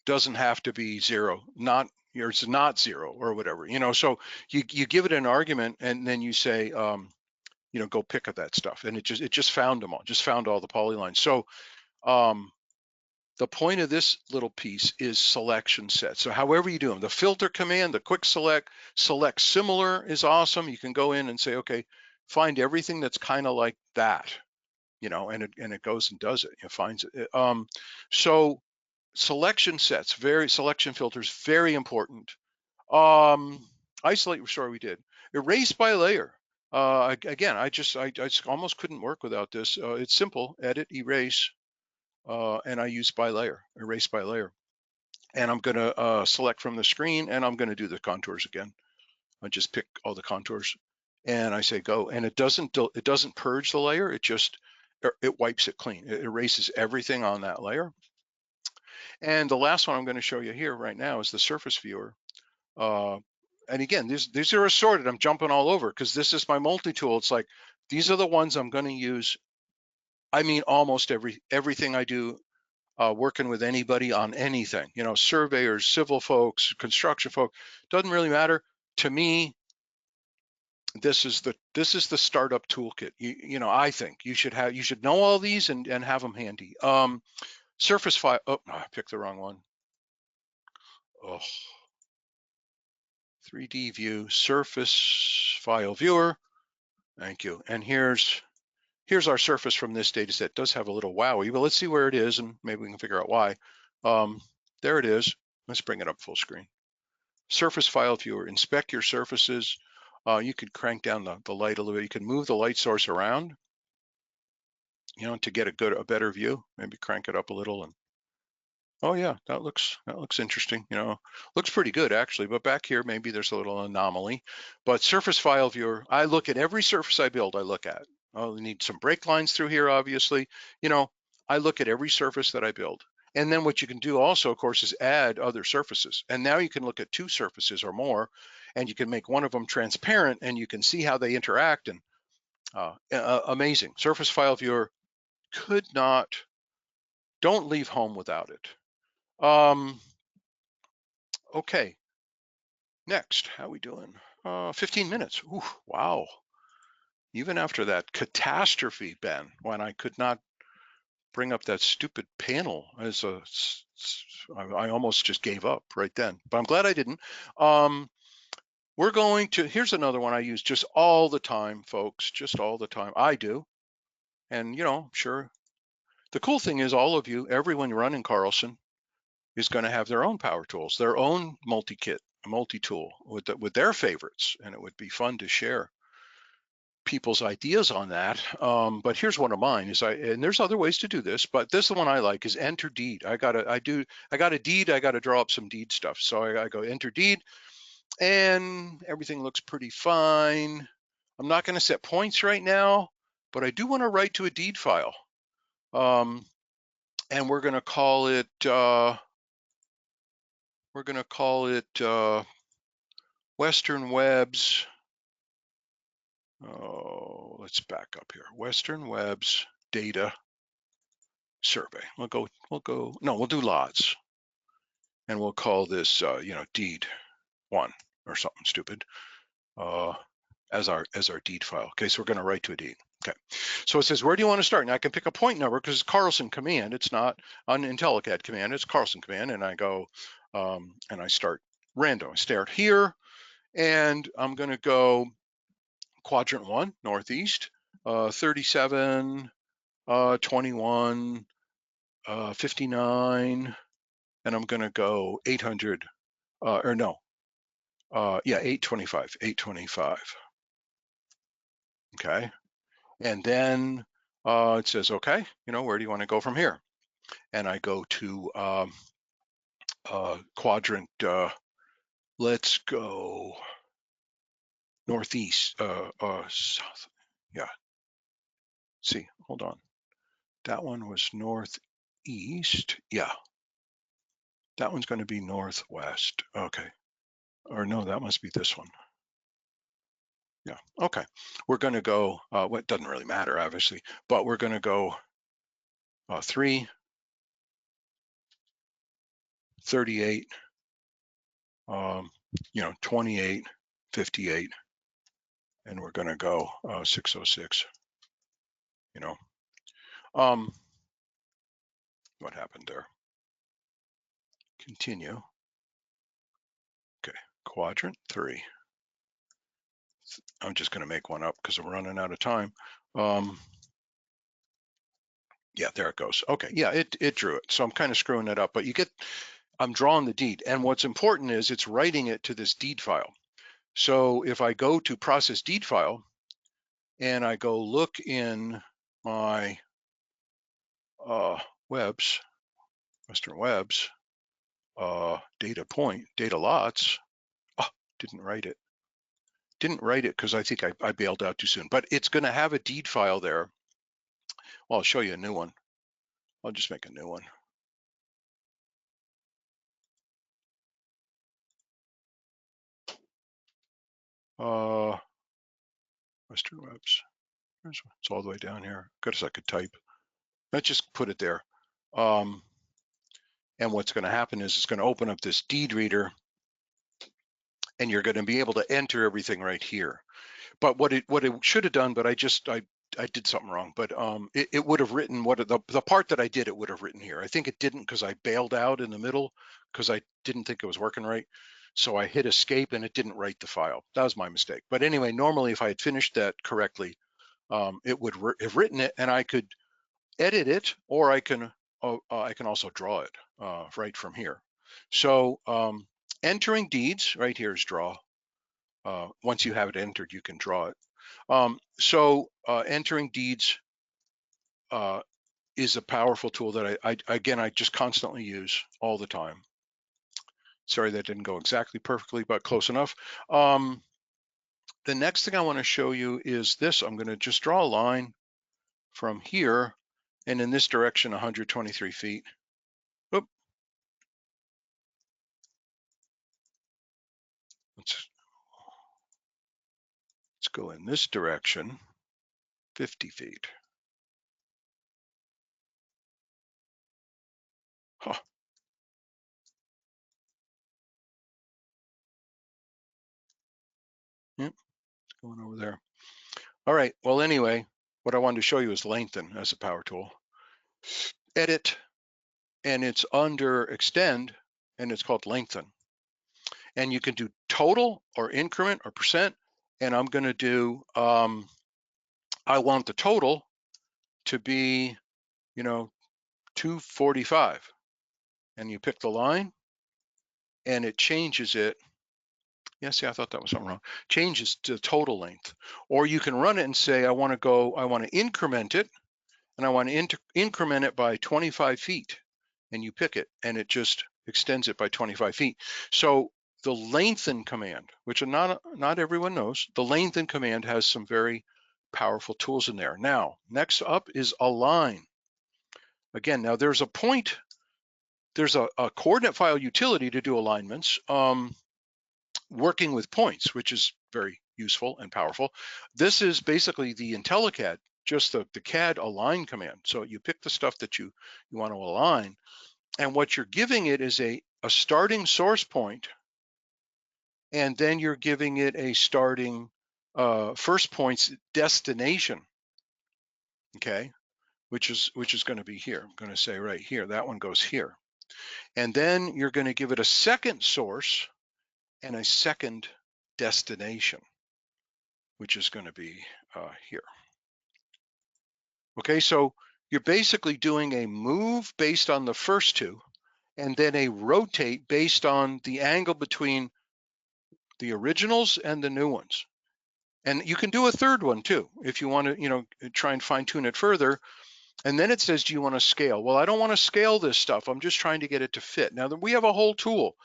doesn't have to be zero, not it's not zero or whatever, so you give it an argument and then you say, go pick at that stuff, and it just found them all, just found all the polylines. So the point of this little piece is selection set. So however you do them, the filter command, the quick select similar is awesome. You can go in and say, okay, find everything that's kind of like that, and it goes and does it. It finds it. So selection sets, selection filters, very important. Isolate, restore, we did. Erase by layer. Again, I just almost couldn't work without this. It's simple: edit, erase, and I use by layer, erase by layer. And I'm going to select from the screen, and I'm going to do the contours again. I just pick all the contours, and I say go, and it doesn't purge the layer. It wipes it clean. It erases everything on that layer. And the last one I'm going to show you here right now is the surface viewer. And again, these are assorted. I'm jumping all over because this is my multi-tool. It's like, these are the ones I'm going to use. I mean, almost everything I do, working with anybody on anything, surveyors, civil folks, construction folk, doesn't really matter. To me, this is the startup toolkit. I think you should know all these and have them handy. Surface file. Oh, I picked the wrong one. Oh, 3D view, surface file viewer. Thank you. And here's our surface from this data set. It does have a little wowie, but let's see where it is, and maybe we can figure out why. There it is. Let's bring it up full screen. Surface file viewer, inspect your surfaces. You could crank down the light a little bit. You can move the light source around, to get a better view. Maybe crank it up a little, and oh yeah, that looks interesting. Looks pretty good actually. But back here, maybe there's a little anomaly. But surface file viewer, I look at every surface I build. I look at. Oh, we need some break lines through here, obviously. I look at every surface that I build. And then what you can do also, of course, is add other surfaces. And now you can look at 2 surfaces or more, and you can make one of them transparent, and you can see how they interact. And amazing. Surface file viewer, don't leave home without it. Okay, next, how we doing? 15 minutes. Ooh, wow. Even after that catastrophe, Ben, when I could not bring up that stupid panel I almost just gave up right then, but I'm glad I didn't. We're going to, here's another one I use just all the time, folks, just all the time. I do. And, sure. The cool thing is everyone running Carlson is going to have their own power tools, their own multi-kit, multi-tool with their favorites. And it would be fun to share people's ideas on that. But here's one of mine and there's other ways to do this, but this is the one I like, is enter deed. I got a deed. I got to draw up some deed stuff. So I go enter deed, and everything looks pretty fine. I'm not going to set points right now, but I do want to write to a deed file. And we're going to call it, Western Webs. Oh, let's back up here. Western Webs data survey. We'll do lots. And we'll call this, deed 1 or something stupid, as our deed file. Okay, so we're going to write to a deed. Okay, so it says, where do you want to start? Now I can pick a point number because it's Carlson command. It's not an IntelliCAD command. It's Carlson command, and I go, and I start random. I start here, and I'm going to go quadrant 1, northeast, 37, 21, 59, and I'm going to go 800, or no, 825, 825. Okay, and then it says, okay, where do you want to go from here? And I go to quadrant, let's go northeast, south. Yeah, see, hold on. That one was northeast. Yeah. That one's going to be northwest. Okay. Or no, that must be this one. Yeah. Okay. We're going to go, well, it doesn't really matter, obviously, but we're going to go 3, 38, 28, 58, and we're going to go 606, what happened there? Continue. Okay. Quadrant 3. I'm just going to make one up because I'm running out of time. Yeah, there it goes. Okay, yeah, it drew it. So I'm kind of screwing it up, but I'm drawing the deed. And what's important is it's writing it to this deed file. So if I go to process deed file and I go look in my webs, Western webs, data lots, didn't write it. Didn't write it because I think I bailed out too soon, but it's going to have a deed file there. Well, I'll show you a new one. I'll just make a new one. Western webs. It's all the way down here. Good as I could type. Let's just put it there. And what's going to happen is it's going to open up this deed reader, and you're going to be able to enter everything right here. But what it should have done, but I did something wrong. But it would have written the part that I did. It would have written here. I think it didn't because I bailed out in the middle because I didn't think it was working right. So I hit escape and it didn't write the file. That was my mistake. But anyway, normally if I had finished that correctly, it would have written it, and I could edit it, or I can also draw it right from here. So entering deeds right here is draw. Once you have it entered, you can draw it. Entering deeds is a powerful tool that I just constantly use all the time. Sorry, that didn't go exactly perfectly, but close enough. The next thing I want to show you is this. I'm going to just draw a line from here and in this direction 123 feet. Oop. Let's go in this direction 50 feet. Huh. Yep, it's going over there. All right, well anyway, what I wanted to show you is lengthen as a power tool. Edit, and it's under extend, and it's called lengthen. And you can do total or increment or percent, and I'm going to do, I want the total to be, 245. And you pick the line, and it changes it. Yeah, see, I thought that was something wrong. Changes to total length. Or you can run it and say, I want to increment it, and I want to increment it by 25 feet. And you pick it, and it just extends it by 25 feet. So the lengthen command, which not everyone knows, the lengthen command has some very powerful tools in there. Now, next up is align. Again, now there's a point, there's a coordinate file utility to do alignments, working with points, which is very useful and powerful. This is basically the IntelliCAD, just the CAD align command. So you pick the stuff that you want to align, and what you're giving it is a starting source point, and then you're giving it a starting first point's destination, okay, which is going to be here. I'm going to say right here, that one goes here. And then you're going to give it a second source and a second destination, which is going to be here. Okay, so you're basically doing a move based on the first two, and then a rotate based on the angle between the originals and the new ones. And you can do a third one too, if you want to, try and fine tune it further. And then it says, do you want to scale? Well, I don't want to scale this stuff. I'm just trying to get it to fit. Now we have a whole tool,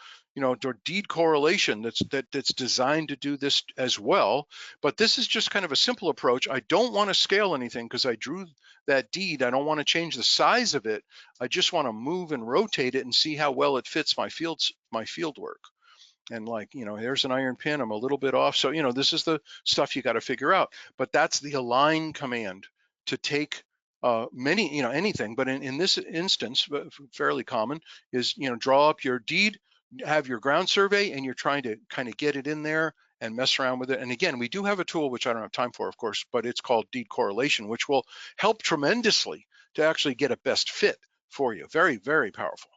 deed correlation that's designed to do this as well. But this is just kind of a simple approach. I don't want to scale anything because I drew that deed. I don't want to change the size of it. I just want to move and rotate it and see how well it fits my field work. And like, there's an iron pin, I'm a little bit off. So, this is the stuff you got to figure out. But that's the align command to take anything. But in this instance, fairly common is, draw up your deed, have your ground survey, and you're trying to kind of get it in there and mess around with it. And again, we do have a tool, which I don't have time for, of course, but it's called deed correlation, which will help tremendously to actually get a best fit for you. Very, very powerful.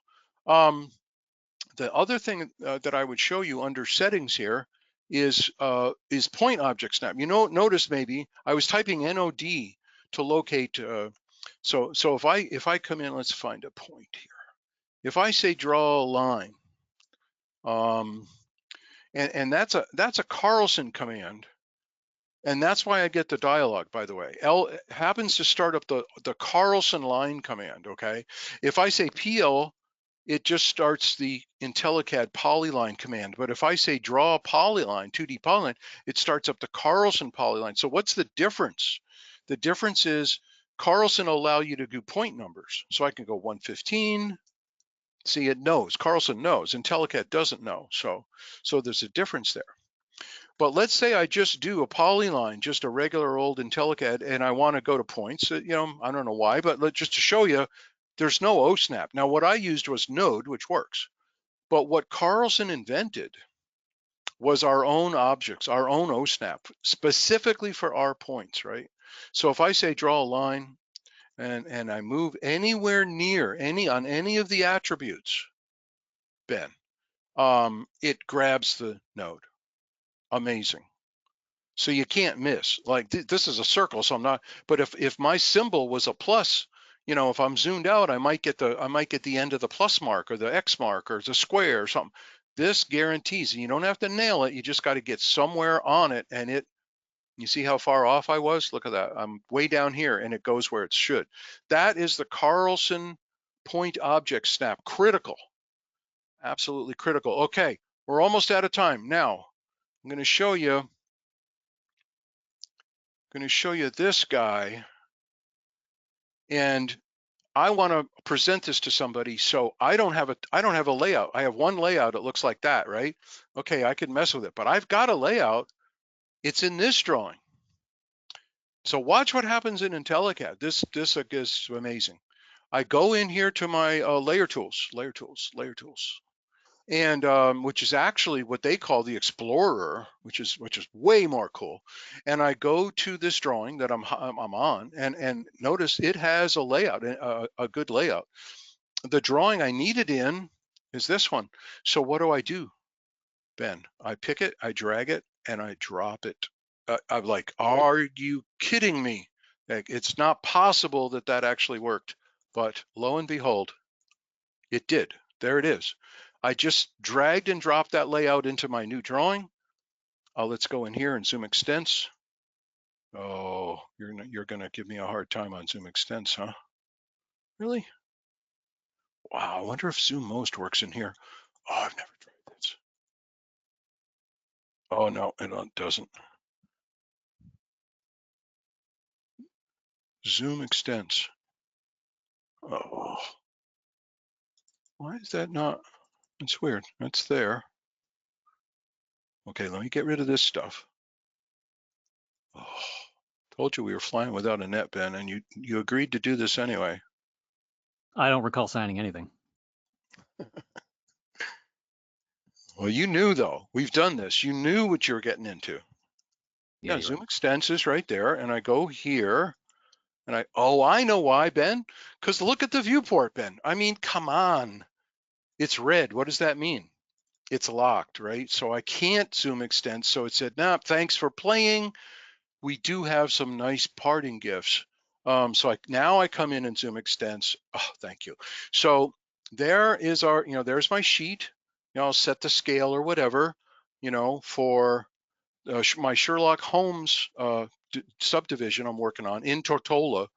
The other thing that I would show you under settings here is point object snap. Notice maybe I was typing NOD to locate. So if I come in, let's find a point here. If I say draw a line, and that's a Carlson command, and that's why I get the dialog. By the way, L happens to start up the Carlson line command. Okay, if I say PL, it just starts the IntelliCAD polyline command. But if I say draw a polyline, 2D polyline, it starts up the Carlson polyline. So what's the difference? The difference is Carlson will allow you to do point numbers. So I can go 115. See, it knows. Carlson knows. IntelliCAD doesn't know. So there's a difference there. But let's say I just do a polyline, just a regular old IntelliCAD, and I want to go to points. I don't know why, but just to show you, there's no OSNAP. Now, what I used was Node, which works. But what Carlson invented was our own objects, our own OSNAP, specifically for our points, right? So if I say draw a line and I move anywhere near on any of the attributes, Ben, it grabs the node. Amazing. So you can't miss. Like this is a circle, so I'm not. But if my symbol was a plus, if I'm zoomed out, I might get the end of the plus mark or the X mark or the square or something. This guarantees, and you don't have to nail it. You just got to get somewhere on it, and you see how far off I was? Look at that. I'm way down here, and it goes where it should. That is the Carlson point object snap. Critical, absolutely critical. Okay, we're almost out of time. Now I'm going to show you. This guy, and I want to present this to somebody. So I don't have a layout. I have one layout. It looks like that, right? Okay, I could mess with it, but I've got a layout. It's in this drawing. So watch what happens in IntelliCAD. This is amazing. I go in here to my layer tools, and which is actually what they call the Explorer, which is way more cool. And I go to this drawing that I'm on, and notice it has a layout, a good layout. The drawing I need it in is this one. So what do, Ben? I pick it, I drag it, and I drop it. I'm like, are you kidding me? Like, it's not possible that actually worked, but lo and behold, it did. There it is. I just dragged and dropped that layout into my new drawing. Let's go in here and zoom extents. Oh, you're gonna give me a hard time on zoom extents, huh? Really? Wow, I wonder if zoom most works in here. Oh, I've never tried this. Oh no, it doesn't. Zoom extents. Oh, why is that not? It's weird. That's there. Okay, let me get rid of this stuff. Oh, told you we were flying without a net, Ben, and you agreed to do this anyway. I don't recall signing anything. Well, you knew though. We've done this. You knew what you were getting into. Yeah, Yeah, you're zoom right. extents is right there, and I go here, and I know why, Ben. Because look at the viewport, Ben. I mean, come on. It's red. What does that mean? It's locked, right? So I can't zoom extend. So it said, nah, thanks for playing. We do have some nice parting gifts. So now I come in and zoom extends. Oh, thank you. So there is there's my sheet. I'll set the scale or whatever, for my Sherlock Holmes subdivision I'm working on in Tortola.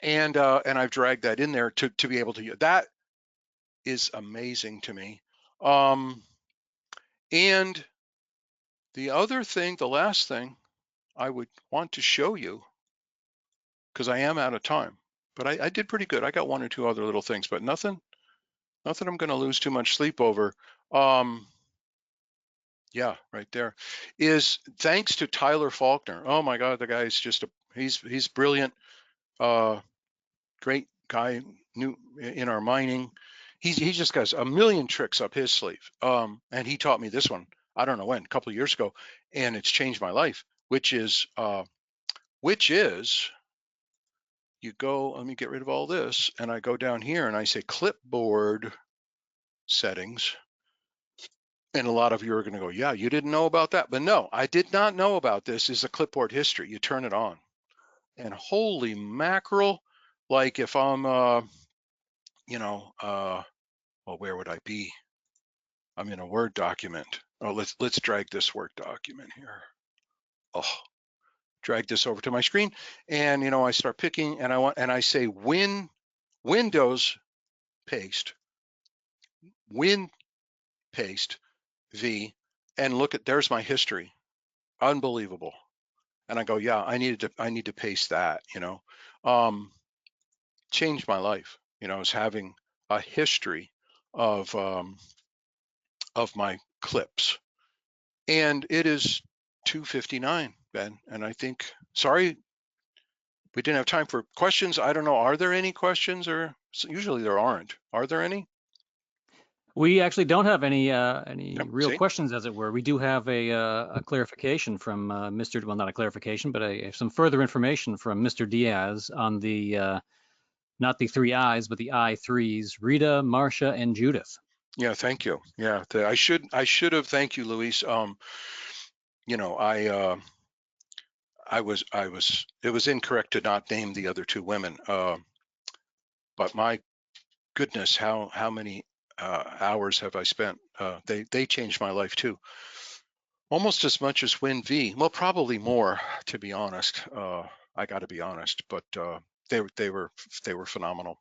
And I've dragged that in there to be able to, that is amazing to me. And the other thing, the last thing I would want to show you, because I am out of time, but I did pretty good. I got one or two other little things, but nothing I'm going to lose too much sleep over. Yeah, right there is thanks to Tyler Faulkner. Oh my God, the guy is just he's brilliant. Great guy, new in our mining. He just got a million tricks up his sleeve. And he taught me this one. I don't know when, a couple of years ago, and it's changed my life. Which is you go. Let me get rid of all this, and I go down here and I say clipboard settings. And a lot of you are going to go, yeah, you didn't know about that. But no, I did not know about this. Is the clipboard history. You turn it on, and holy mackerel, like if I'm, well, where would I be? I'm in a Word document. Oh, let's drag this Word document here. Oh, drag this over to my screen, and I start picking, and I say Windows paste, Win paste V, and look at there's my history. Unbelievable. And I go, yeah, I need to paste that. Changed my life. Is having a history of my clips. And it is 2:59, Ben. And I think, sorry, we didn't have time for questions. I don't know. Are there any questions, or usually there aren't? Are there any? We actually don't have any Yep. real See? questions, as it were. We do have a clarification from Mr. Well, not a clarification, but some further information from Mr. Diaz on the not the three I's, but the I threes: Rita, Marcia, and Judith. Yeah. Thank you. Yeah. I should have. Thank you, Luis. It was incorrect to not name the other two women. But my goodness, how many hours have I spent? They changed my life too, almost as much as Win V. Well, probably more, to be honest. I got to be honest, but they were phenomenal.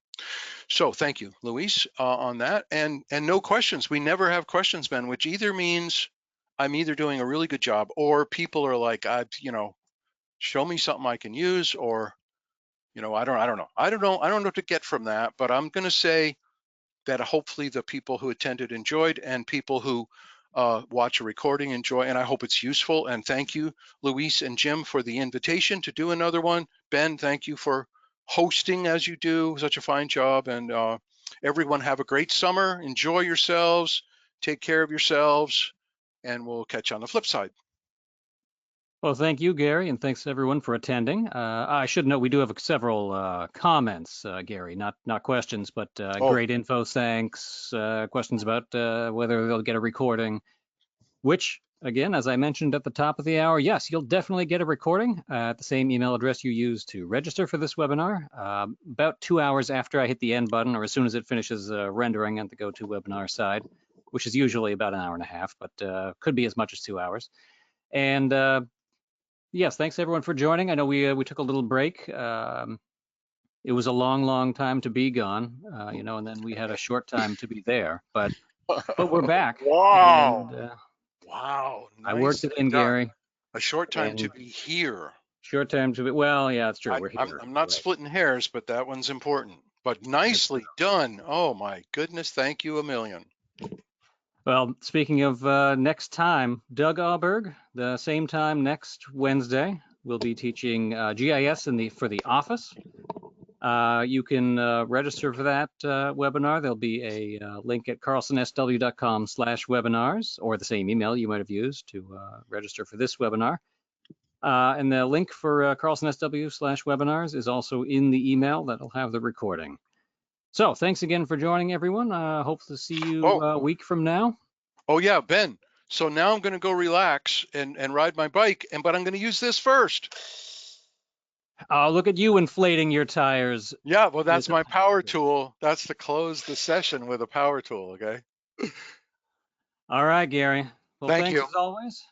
So thank you, Luis, on that. And no questions. We never have questions, Ben, which either means I'm either doing a really good job, or people are like, show me something I can use, or I don't know what to get from that. But I'm going to say that hopefully the people who attended enjoyed, and people who watch a recording enjoy, and I hope it's useful. And thank you, Luis and Jim, for the invitation to do another one. Ben, thank you for hosting as you do, such a fine job. And everyone have a great summer. Enjoy yourselves. Take care of yourselves, and we'll catch you on the flip side. Well, thank you, Gary, and thanks everyone for attending. I should note we do have several comments, Gary, not questions, but Oh, great info. Thanks. Questions about whether they'll get a recording. Which, again, as I mentioned at the top of the hour, yes, you'll definitely get a recording at the same email address you used to register for this webinar. About 2 hours after I hit the end button, or as soon as it finishes rendering on the GoToWebinar side, which is usually about an hour and a half, but could be as much as 2 hours. And yes, thanks everyone for joining. I know we took a little break. It was a long time to be gone, and then we had a short time to be there, but we're back, wow. and Wow. I worked it Nicely in, done. Gary. A short time to And be here. short time to be, well, yeah, it's true. I, We're I'm here. I'm You're not right. splitting hairs, but that one's important. But That's true. nicely done. Oh my goodness, thank you a million. Well, speaking of next time, Doug Auberg, the same time next Wednesday, will be teaching GIS for the office. You can register for that webinar. There'll be a link at carlsonsw.com/webinars, or the same email you might have used to register for this webinar. And the link for carlsonsw/webinars is also in the email that'll have the recording. So thanks again for joining, everyone. Hope to see you Oh, a week from now. oh yeah, Ben. So now I'm going to go relax and ride my bike, but I'm going to use this first. Look at you inflating your tires. Yeah, well, that's It's a my power power. tool. That's to close the session with a power tool. Okay. All right, Gary. Well, Thank thanks you. as always.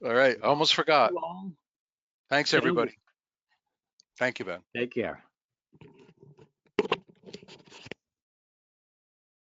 All right. We'll Almost see forgot. you all Thanks, in a everybody. week. Thank you, Ben. Take care.